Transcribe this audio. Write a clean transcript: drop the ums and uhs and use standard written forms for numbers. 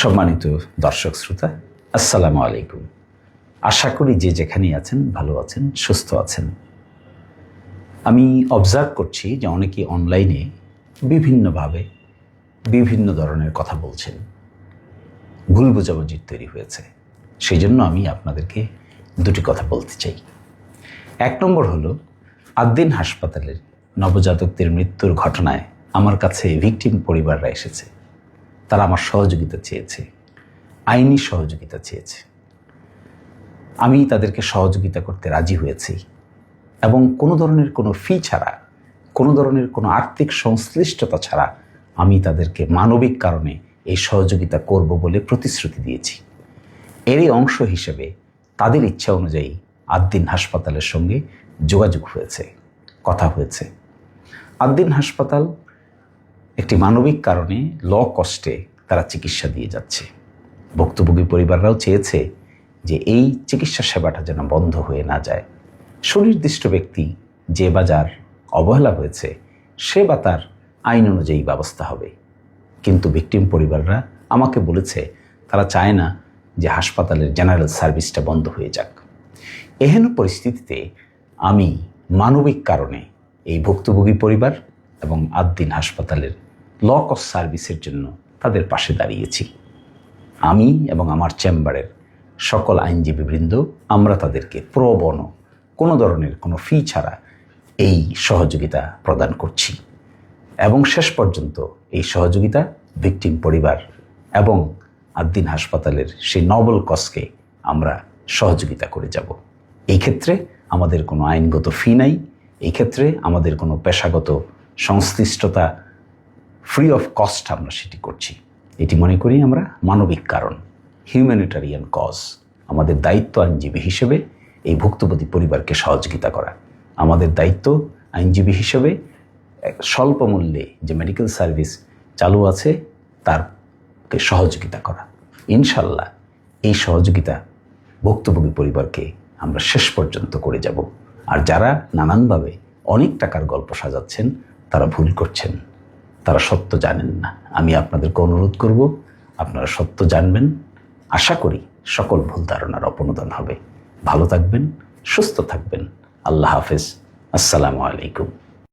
সম্মানিত দর্শক শ্রোতা, আসসালামু আলাইকুম। আশা করি যে যেখানেই আছেন ভালো আছেন, সুস্থ আছেন। আমি অবজার্ভ করছি যে অনেকে অনলাইনে বিভিন্নভাবে বিভিন্ন ধরনের কথা বলছেন, ভুল বোঝাবুঝির তৈরি হয়েছে। সেই জন্য আমি আপনাদেরকে দুটি কথা বলতে চাই। এক নম্বর হলো, আদ্দিন হাসপাতালের নবজাতকদের মৃত্যুর ঘটনায় আমার কাছে ভিকটিম পরিবাররা এসেছে। তারা আমার সহযোগিতা চেয়েছে, আইনি সহযোগিতা চেয়েছে। আমি তাদেরকে সহযোগিতা করতে রাজি হয়েছি এবং কোনো ধরনের কোনো ফি ছাড়া, কোনো ধরনের কোনো আর্থিক সংশ্লিষ্টতা ছাড়া আমি তাদেরকে মানবিক কারণে এই সহযোগিতা করব বলে প্রতিশ্রুতি দিয়েছি। এরই অংশ হিসেবে তাদের ইচ্ছা অনুযায়ী আদ্দিন হাসপাতালের সঙ্গে যোগাযোগ হয়েছে, কথা হয়েছে। আদ্দিন হাসপাতাল একটি মানবিক কারণে কস্টে তারা চিকিৎসা দিয়ে যাচ্ছে। ভুক্তভোগী পরিবাররাও চেয়েছে যে এই চিকিৎসা সেবাটা যেন বন্ধ হয়ে না যায়। সুনির্দিষ্ট ব্যক্তি যে বা যার অবহেলা হয়েছে সে বা তার আইন অনুযায়ী ব্যবস্থা হবে। কিন্তু ভিকটিম পরিবাররা আমাকে বলেছে তারা চায় না যে হাসপাতালের জেনারেল সার্ভিসটা বন্ধ হয়ে যাক। এহেন পরিস্থিতিতে আমি মানবিক কারণে এই ভুক্তভোগী পরিবার এবং আদ্দিন হাসপাতালের কস্ট সার্ভিসের জন্য তাদের পাশে দাঁড়িয়েছি। আমি এবং আমার চেম্বারের সকল আইনজীবীবৃন্দ আমরা তাদেরকে প্রো বনো কোনো ধরনের কোনো ফি ছাড়া এই সহযোগিতা প্রদান করছি এবং শেষ পর্যন্ত এই সহযোগিতা ভিকটিম পরিবার এবং আদ্দিন হাসপাতালের সেই নবল কজকে আমরা সহযোগিতা করে যাব। এই ক্ষেত্রে আমাদের কোনো আইনগত ফি নাই, এই ক্ষেত্রে আমাদের কোনো পেশাগত সংশ্লিষ্টতা ফ্রি অফ কস্ট আমরা সেটি করছি। এটি মনে করি আমরা মানবিক কারণ, হিউম্যানিটারিয়ান কজ। আমাদের দায়িত্ব আইনজীবী হিসেবে এই ভুক্তভোগী পরিবারকে সহযোগিতা করা। আমাদের দায়িত্ব আইনজীবী হিসেবে স্বল্প মূল্যে যে মেডিকেল সার্ভিস চালু আছে তারকে সহযোগিতা করা। ইনশাল্লাহ এই সহযোগিতা ভুক্তভোগী পরিবারকে আমরা শেষ পর্যন্ত করে যাব। আর যারা নানানভাবে অনেক টাকার গল্প সাজাচ্ছেন তারা ভুল করছেন, তারা সত্য জানেন না। আমি আপনাদেরকে অনুরোধ করব আপনারা সত্য জানবেন। আশা করি সকল ভুল ধারণার অপনোদন হবে। ভালো থাকবেন, সুস্থ থাকবেন। আল্লাহ হাফেজ। আসসালামু আলাইকুম।